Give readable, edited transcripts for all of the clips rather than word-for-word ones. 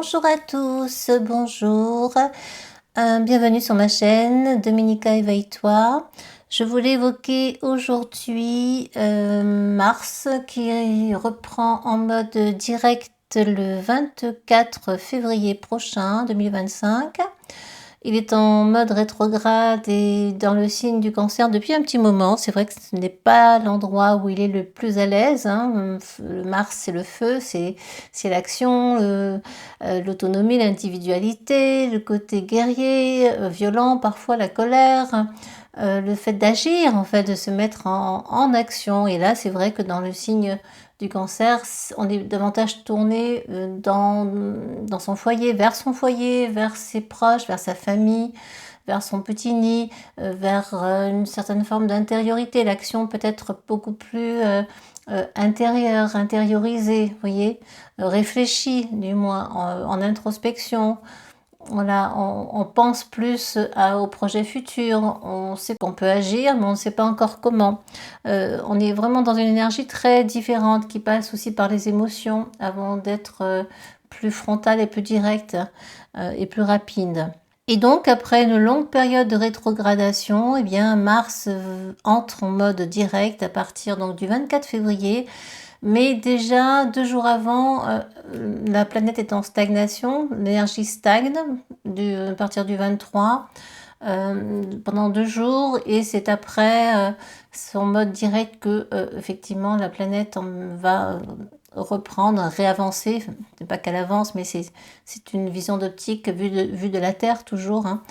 Bonjour à tous, bonjour, bienvenue sur ma chaîne Dominica Éveille-toi. Je voulais évoquer aujourd'hui Mars qui reprend en mode direct le 24 février prochain 2025. Il est en mode rétrograde et dans le signe du Cancer depuis un petit moment. C'est vrai que ce n'est pas l'endroit où il est le plus à l'aise, hein. Le Mars, c'est le feu, c'est l'action, l'autonomie, l'individualité, le côté guerrier, violent, parfois la colère, le fait d'agir, en fait, de se mettre en action. Et là, c'est vrai que dans le signe du Cancer, on est davantage tourné dans son foyer, vers ses proches, vers sa famille, vers son petit nid, vers une certaine forme d'intériorité. L'action peut être beaucoup plus intérieure, intériorisée, vous voyez, réfléchie du moins, en introspection. Voilà, on pense plus au projet futur, on sait qu'on peut agir, mais on ne sait pas encore comment. On est vraiment dans une énergie très différente qui passe aussi par les émotions avant d'être plus frontale et plus directe et plus rapide. Et donc, après une longue période de rétrogradation, eh bien, Mars entre en mode direct à partir donc, du 24 février. Mais déjà, 2 jours avant, la planète est en stagnation, l'énergie stagne à partir du 23 pendant 2 jours, et c'est après son mode direct que effectivement la planète va reprendre, réavancer. C'est pas qu'elle avance, mais c'est une vision d'optique vue de la Terre toujours, hein.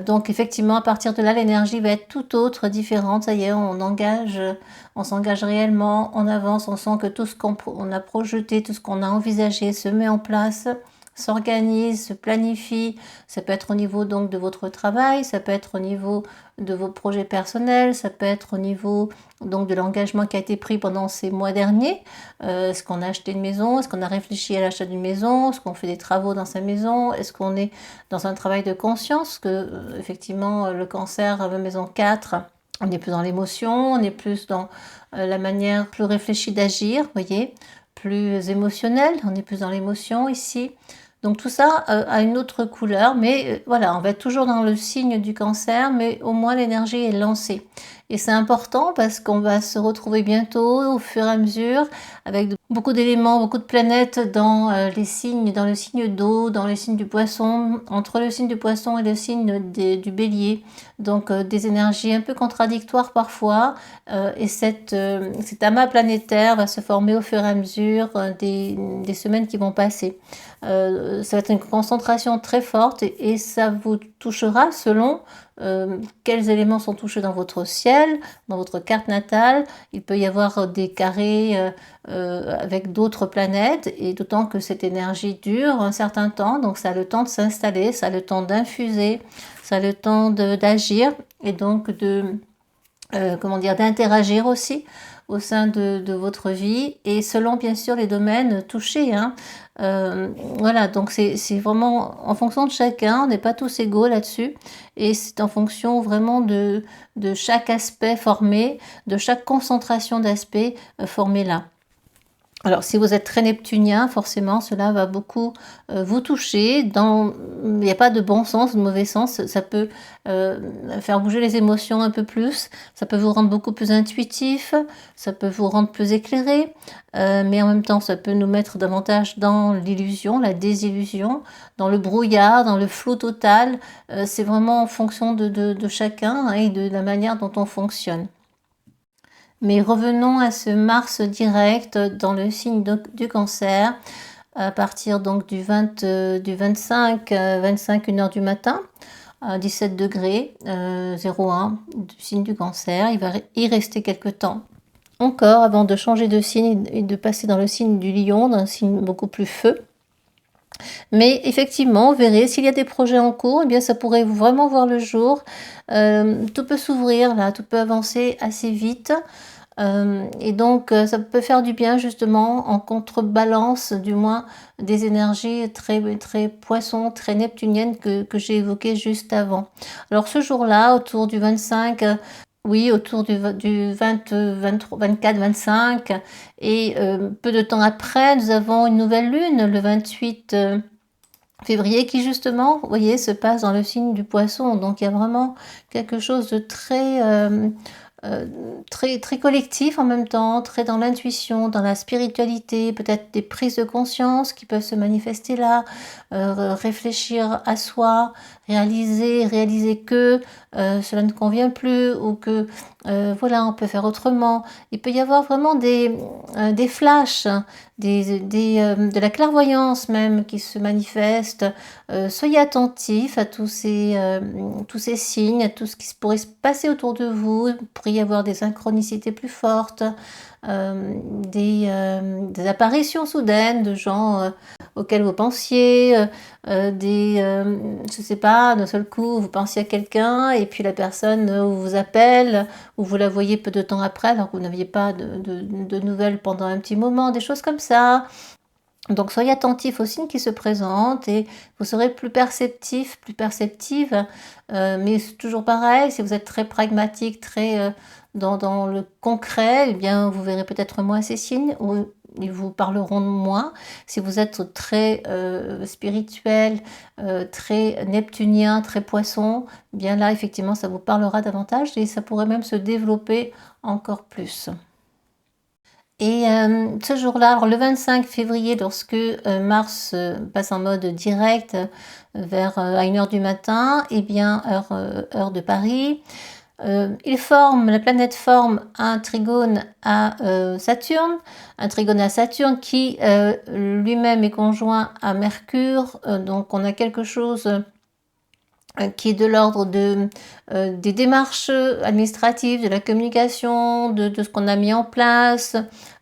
Donc effectivement, à partir de là, l'énergie va être tout autre, différente. Ça y est, on s'engage réellement, on avance, on sent que tout ce qu'on a projeté, tout ce qu'on a envisagé se met en place, s'organise, se planifie. Ça peut être au niveau donc de votre travail, ça peut être au niveau de vos projets personnels, ça peut être au niveau donc de l'engagement qui a été pris pendant ces mois derniers. Est-ce qu'on a acheté une maison? Est-ce qu'on a réfléchi à l'achat d'une maison? Est-ce qu'on fait des travaux dans sa maison? Est-ce qu'on est dans un travail de conscience? Que effectivement le cancer, maison 4, on est plus dans l'émotion, on est plus dans la manière plus réfléchie d'agir, vous voyez, plus émotionnelle, on est plus dans l'émotion ici. Donc tout ça a une autre couleur, mais voilà, on va être toujours dans le signe du Cancer, mais au moins l'énergie est lancée. Et c'est important parce qu'on va se retrouver bientôt, au fur et à mesure, avec beaucoup d'éléments, beaucoup de planètes dans les signes, dans le signe d'eau, dans le signe du Poisson, entre le signe du Poisson et le signe du Bélier. Donc des énergies un peu contradictoires parfois, et cet amas planétaire va se former au fur et à mesure des semaines qui vont passer. Ça va être une concentration très forte et ça vous touchera selon quels éléments sont touchés dans votre ciel, dans votre carte natale. Il peut y avoir des carrés avec d'autres planètes, et d'autant que cette énergie dure un certain temps, donc ça a le temps de s'installer, ça a le temps d'infuser, ça a le temps d'agir, et donc d'interagir aussi au sein de votre vie, et selon bien sûr les domaines touchés, hein. Voilà, donc c'est vraiment en fonction de chacun, on n'est pas tous égaux là-dessus, et c'est en fonction vraiment de chaque aspect formé, de chaque concentration d'aspects formés là. Alors, si vous êtes très neptunien, forcément, cela va beaucoup vous toucher. Il n'y a pas de bon sens, de mauvais sens. Ça peut faire bouger les émotions un peu plus. Ça peut vous rendre beaucoup plus intuitif. Ça peut vous rendre plus éclairé. Mais en même temps, ça peut nous mettre davantage dans l'illusion, la désillusion, dans le brouillard, dans le flou total. C'est vraiment en fonction de chacun, hein, et de la manière dont on fonctionne. Mais revenons à ce Mars direct dans le signe du Cancer, à partir donc du 25, 1h du matin, à 17 degrés, 01 du signe du Cancer. Il va y rester quelque temps encore avant de changer de signe et de passer dans le signe du Lion, dans un signe beaucoup plus feu. Mais effectivement, vous verrez, s'il y a des projets en cours, eh bien ça pourrait vraiment voir le jour. Tout peut s'ouvrir là, tout peut avancer assez vite. Et donc ça peut faire du bien justement en contrebalance du moins des énergies très, très poissons, très neptuniennes que j'ai évoquées juste avant. Alors ce jour-là, autour du 25, oui, autour du 20, 23, 24, 25, et peu de temps après, nous avons une nouvelle lune, le 28 février qui justement, vous voyez, se passe dans le signe du Poisson. Donc il y a vraiment quelque chose de heu, très collectif en même temps, très dans l'intuition, dans la spiritualité, peut-être des prises de conscience qui peuvent se manifester là, réfléchir à soi, réaliser que, cela ne convient plus ou que, voilà, on peut faire autrement. Il peut y avoir vraiment des flashs, hein, de la clairvoyance même qui se manifeste. Soyez attentifs à tous ces signes, à tout ce qui pourrait se passer autour de vous. Il pourrait y avoir des synchronicités plus fortes, des apparitions soudaines de gens auxquels vous pensiez, je sais pas, d'un seul coup, vous pensiez à quelqu'un et puis la personne vous appelle ou vous la voyez peu de temps après alors que vous n'aviez pas de nouvelles pendant un petit moment, des choses comme ça. Donc soyez attentifs aux signes qui se présentent et vous serez plus perceptif, plus perceptive. Mais c'est toujours pareil, si vous êtes très pragmatique, très dans le concret, eh bien vous verrez peut-être moins ces signes ou ils vous parleront moins. Si vous êtes très spirituel, très neptunien, très poisson, eh bien là effectivement ça vous parlera davantage et ça pourrait même se développer encore plus. Et ce jour-là, alors le 25 février, lorsque Mars passe en mode direct vers à 1 heure du matin, et bien heure de Paris, la planète forme un trigone à Saturne, qui lui-même est conjoint à Mercure, donc on a quelque chose qui est de l'ordre des démarches administratives, de la communication, de ce qu'on a mis en place,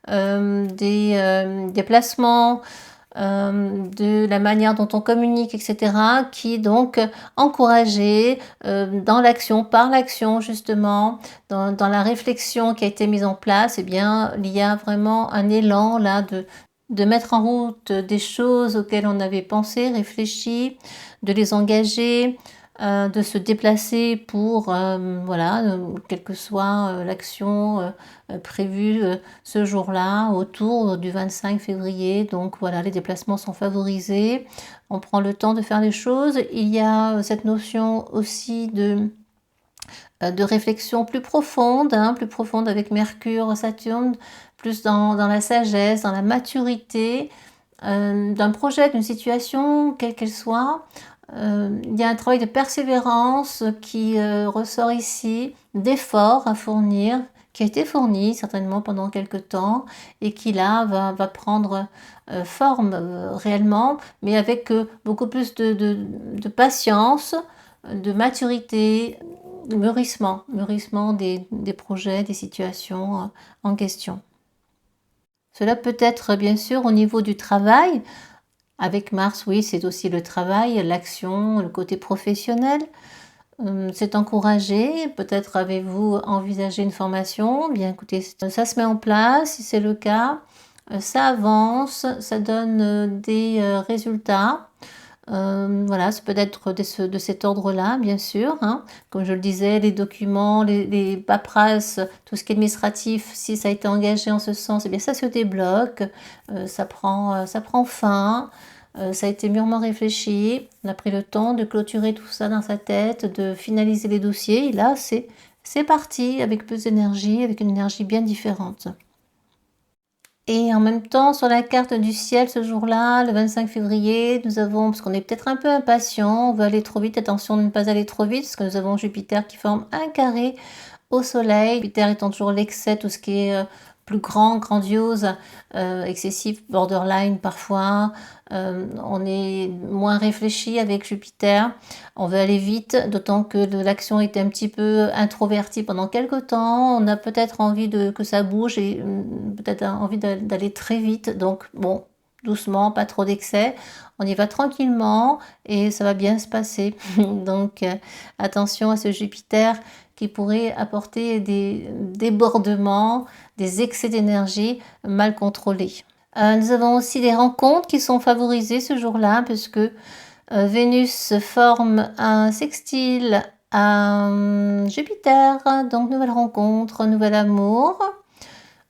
des déplacements, de la manière dont on communique, etc., qui est donc encouragé dans l'action, par l'action justement, dans la réflexion qui a été mise en place, eh bien, il y a vraiment un élan là de mettre en route des choses auxquelles on avait pensé, réfléchi, de les engager, de se déplacer pour, voilà, quelle que soit l'action prévue ce jour-là, autour du 25 février. Donc voilà, les déplacements sont favorisés. On prend le temps de faire les choses. Il y a cette notion aussi de réflexion plus profonde avec Mercure, Saturne, plus dans la sagesse, dans la maturité d'un projet, d'une situation, quelle qu'elle soit. Il y a un travail de persévérance qui ressort ici, d'efforts à fournir, qui a été fourni certainement pendant quelque temps et qui là va prendre forme réellement, mais avec beaucoup plus de patience, de maturité, de mûrissement des projets, des situations en question. Cela peut être bien sûr au niveau du travail. Avec Mars, oui, c'est aussi le travail, l'action, le côté professionnel. C'est encouragé. Peut-être avez-vous envisagé une formation. Bien écoutez, ça se met en place, si c'est le cas. Ça avance, ça donne des résultats. Voilà, ça peut être de cet ordre-là, bien sûr, hein. Comme je le disais, les documents, les paperasses, tout ce qui est administratif, si ça a été engagé en ce sens, eh bien ça se débloque, ça prend fin, ça a été mûrement réfléchi, on a pris le temps de clôturer tout ça dans sa tête, de finaliser les dossiers, et là c'est parti avec plus d'énergie, avec une énergie bien différente. Et en même temps, sur la carte du ciel, ce jour-là, le 25 février, nous avons, parce qu'on est peut-être un peu impatient, on veut aller trop vite, attention de ne pas aller trop vite, parce que nous avons Jupiter qui forme un carré au Soleil. Jupiter étant toujours l'excès, tout ce qui est plus grand, grandiose, excessif, borderline parfois. On est moins réfléchi avec Jupiter. On veut aller vite, d'autant que l'action était un petit peu introvertie pendant quelques temps. On a peut-être envie que ça bouge et peut-être envie d'aller très vite. Donc bon, doucement, pas trop d'excès. On y va tranquillement et ça va bien se passer. Donc attention à ce Jupiter qui pourrait apporter des débordements, des excès d'énergie mal contrôlés. Nous avons aussi des rencontres qui sont favorisées ce jour-là puisque Vénus forme un sextile à Jupiter, donc nouvelle rencontre, nouvel amour.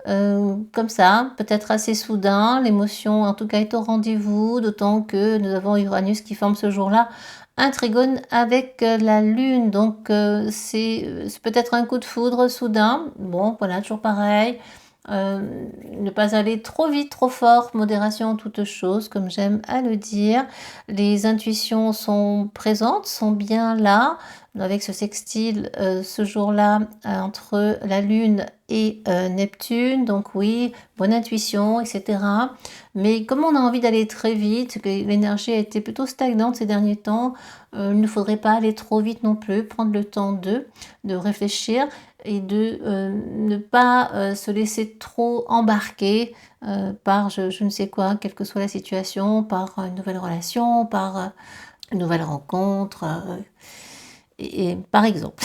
comme ça, peut-être assez soudain. L'émotion, en tout cas, est au rendez-vous, d'autant que nous avons Uranus qui forme ce jour-là un trigone avec la Lune. Donc, c'est peut-être un coup de foudre soudain. Bon, voilà, toujours pareil. Ne pas aller trop vite, trop fort, modération en toutes choses, comme j'aime à le dire. Les intuitions sont présentes, sont bien là, avec ce sextile ce jour-là entre la Lune et Neptune. Donc oui, bonne intuition, etc. Mais comme on a envie d'aller très vite, que l'énergie a été plutôt stagnante ces derniers temps, il ne faudrait pas aller trop vite non plus, prendre le temps de réfléchir et de ne pas se laisser trop embarquer par je ne sais quoi, quelle que soit la situation, par une nouvelle relation, par une nouvelle rencontre, et par exemple.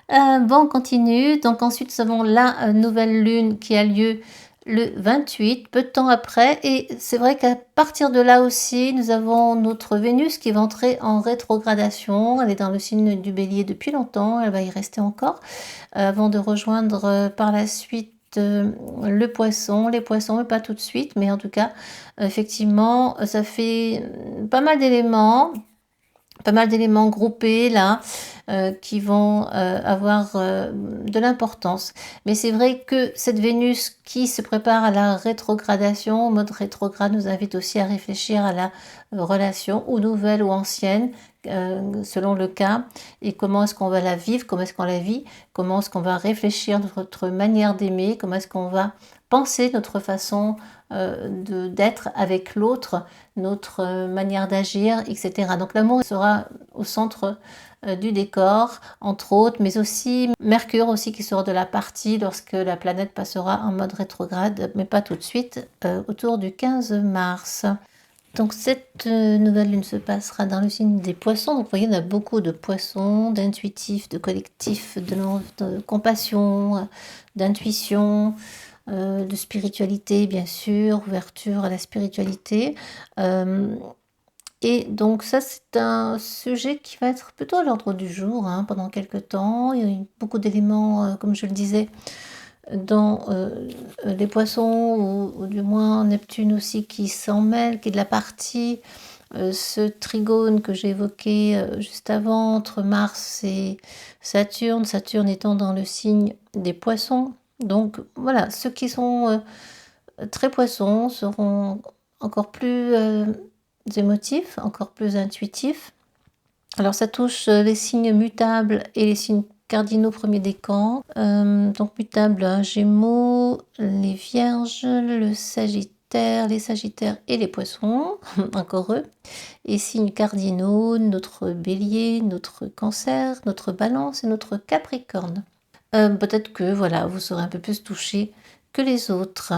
Bon, on continue. Donc ensuite, nous avons la nouvelle lune qui a lieu le 28, peu de temps après. Et c'est vrai qu'à partir de là aussi, nous avons notre Vénus qui va entrer en rétrogradation. Elle est dans le signe du Bélier depuis longtemps. Elle va y rester encore avant de rejoindre par la suite le poisson, les poissons, mais pas tout de suite. Mais en tout cas, effectivement, ça fait pas mal d'éléments groupés là qui vont avoir de l'importance. Mais c'est vrai que cette Vénus qui se prépare à la rétrogradation, au mode rétrograde, nous invite aussi à réfléchir à la relation, ou nouvelle ou ancienne, selon le cas, et comment est-ce qu'on va la vivre, comment est-ce qu'on la vit, comment est-ce qu'on va réfléchir notre manière d'aimer, comment est-ce qu'on va penser notre façon d'être avec l'autre, notre manière d'agir, etc. Donc l'amour sera au centre du décor, entre autres, mais aussi Mercure aussi qui sera de la partie lorsque la planète passera en mode rétrograde, mais pas tout de suite, autour du 15 mars. Donc cette nouvelle lune se passera dans le signe des poissons. Donc vous voyez, on a beaucoup de poissons, d'intuitifs, de collectifs, de compassion, d'intuition, de spiritualité, bien sûr, ouverture à la spiritualité. Et donc ça, c'est un sujet qui va être plutôt à l'ordre du jour pendant quelques temps. Il y a eu beaucoup d'éléments, comme je le disais, dans les poissons, ou du moins Neptune aussi qui s'en mêle, qui est de la partie. Ce trigone que j'ai évoqué juste avant, entre Mars et Saturne étant dans le signe des poissons. Donc voilà, ceux qui sont très poissons seront encore plus émotifs, encore plus intuitifs. Alors ça touche les signes mutables et les signes cardinaux premiers décan. Donc mutables, Gémeaux, les Vierges, le Sagittaire, les Sagittaires et les Poissons, encore eux. Et signes cardinaux, notre Bélier, notre Cancer, notre Balance et notre Capricorne. Peut-être que voilà, vous serez un peu plus touchés que les autres.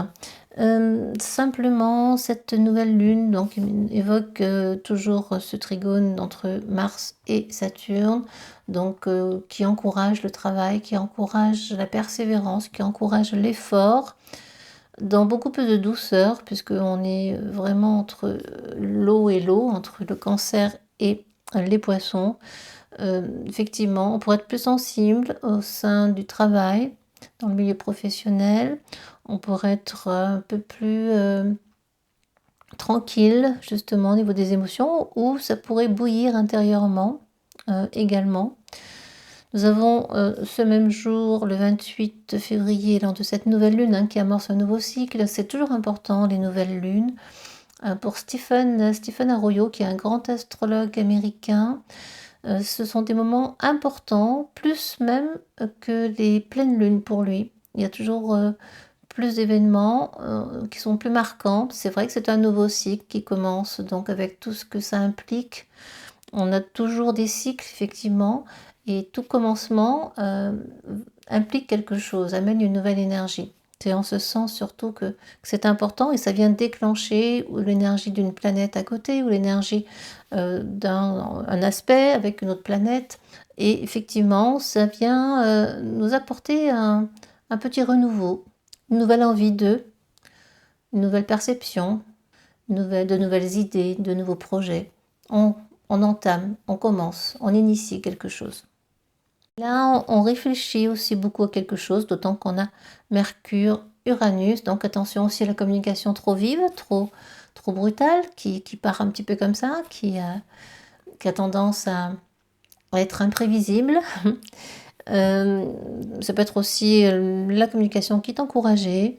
Simplement, cette nouvelle lune donc, évoque toujours ce trigone entre Mars et Saturne, donc qui encourage le travail, qui encourage la persévérance, qui encourage l'effort, dans beaucoup plus de douceur, puisqu'on est vraiment entre l'eau et l'eau, entre le Cancer et les Poissons. Effectivement, on pourrait être plus sensible au sein du travail, dans le milieu professionnel. On pourrait être un peu plus tranquille, justement, au niveau des émotions, ou ça pourrait bouillir intérieurement également. Nous avons ce même jour, le 28 février, lors de cette nouvelle lune qui amorce un nouveau cycle. C'est toujours important, les nouvelles lunes. Pour Stephen Arroyo, qui est un grand astrologue américain, ce sont des moments importants, plus même que les pleines lunes pour lui. Il y a toujours plus d'événements qui sont plus marquants. C'est vrai que c'est un nouveau cycle qui commence, donc avec tout ce que ça implique. On a toujours des cycles, effectivement, et tout commencement implique quelque chose, amène une nouvelle énergie. C'est en ce sens surtout que c'est important, et ça vient déclencher l'énergie d'une planète à côté, ou l'énergie d'un aspect avec une autre planète. Et effectivement, ça vient nous apporter un petit renouveau, une nouvelle envie d'eux, une nouvelle perception, de nouvelles idées, de nouveaux projets. On entame, on commence, on initie quelque chose. Là, on réfléchit aussi beaucoup à quelque chose, d'autant qu'on a Mercure Uranus, donc attention aussi à la communication trop vive, trop brutale, qui part un petit peu comme ça, qui a tendance à être imprévisible. Ça peut être aussi la communication qui est encouragée,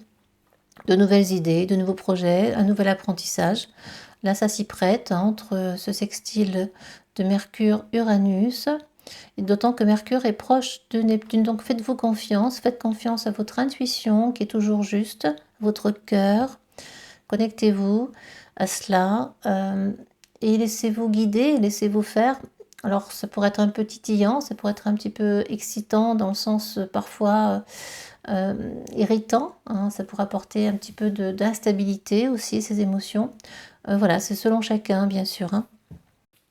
de nouvelles idées, de nouveaux projets, un nouvel apprentissage. Là, ça s'y prête, hein, entre ce sextile de Mercure-Uranus, et d'autant que Mercure est proche de Neptune. Donc faites-vous confiance, faites confiance à votre intuition qui est toujours juste, votre cœur. Connectez-vous à cela et laissez-vous guider, laissez-vous faire. Alors ça pourrait être un peu titillant, ça pourrait être un petit peu excitant dans le sens parfois irritant, hein, ça pourrait apporter un petit peu d'instabilité aussi, ces émotions. Voilà, c'est selon chacun bien sûr, hein.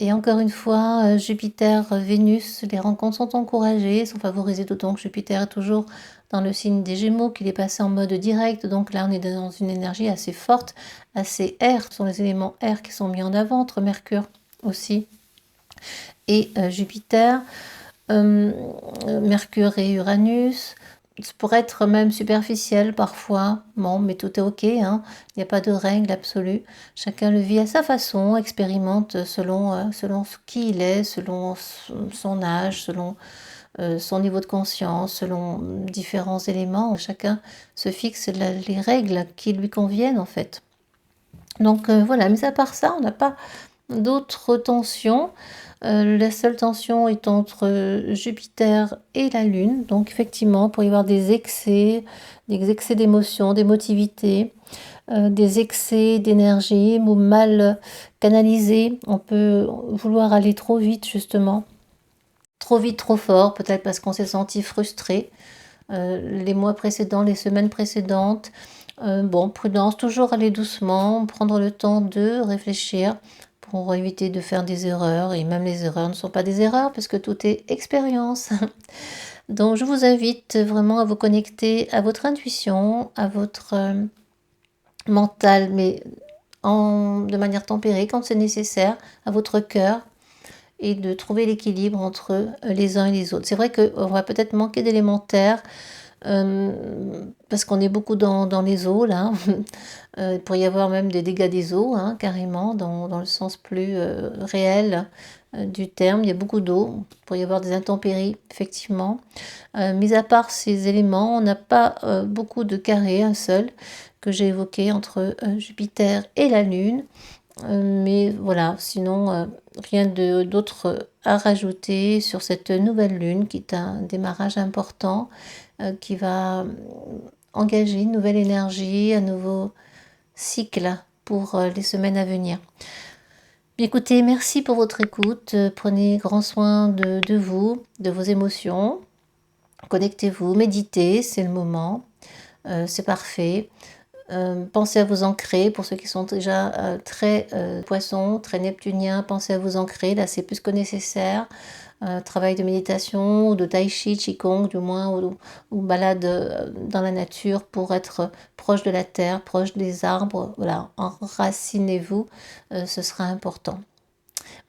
Et encore une fois, Jupiter, Vénus, les rencontres sont encouragées, sont favorisées, d'autant que Jupiter est toujours dans le signe des Gémeaux, qu'il est passé en mode direct. Donc là, on est dans une énergie assez forte, assez air. Ce sont les éléments air qui sont mis en avant, entre Mercure aussi et Jupiter. Mercure et Uranus. Ça pourrait être même superficiel parfois, bon, mais tout est ok, hein. Il n'y a pas de règle absolue. Chacun le vit à sa façon, expérimente selon qui il est, selon son âge, selon son niveau de conscience, selon différents éléments. Chacun se fixe les règles qui lui conviennent en fait. Donc voilà, mis à part ça, on n'a pas d'autres tensions. La seule tension est entre Jupiter et la Lune. Donc effectivement, il pourrait y avoir des excès d'émotions, d'émotivité, des excès d'énergie ou mal canalisés. On peut vouloir aller trop vite justement. Trop vite, trop fort, peut-être parce qu'on s'est senti frustré les mois précédents, les semaines précédentes. Bon, prudence, toujours aller doucement, prendre le temps de réfléchir pour éviter de faire des erreurs. Et même les erreurs ne sont pas des erreurs parce que tout est expérience. Donc je vous invite vraiment à vous connecter à votre intuition, à votre mental, mais de manière tempérée quand c'est nécessaire, à votre cœur, et de trouver l'équilibre entre les uns et les autres. C'est vrai qu'on va peut-être manquer d'élémentaire, parce qu'on est beaucoup dans les eaux là. Il pourrait y avoir même des dégâts des eaux, hein, carrément, dans le sens plus réel du terme. Il y a beaucoup d'eau, il pourrait y avoir des intempéries, effectivement. Mis à part ces éléments, on n'a pas beaucoup de carrés, un seul, que j'ai évoqué entre Jupiter et la Lune. Mais voilà, sinon, rien d'autre à rajouter sur cette nouvelle lune qui est un démarrage important, qui va engager une nouvelle énergie, un nouveau cycle pour les semaines à venir. Bien, écoutez, merci pour votre écoute. Prenez grand soin de vous, de vos émotions. Connectez-vous, méditez, c'est le moment. C'est parfait. Pensez à vous ancrer, pour ceux qui sont déjà très poissons, très neptuniens, pensez à vous ancrer, là c'est plus que nécessaire. Travail de méditation, ou de tai chi, qigong du moins, ou balade dans la nature pour être proche de la terre, proche des arbres. Voilà, enracinez-vous, ce sera important.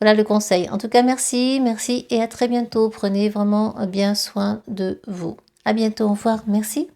Voilà le conseil. En tout cas, merci et à très bientôt. Prenez vraiment bien soin de vous. À bientôt, au revoir, merci.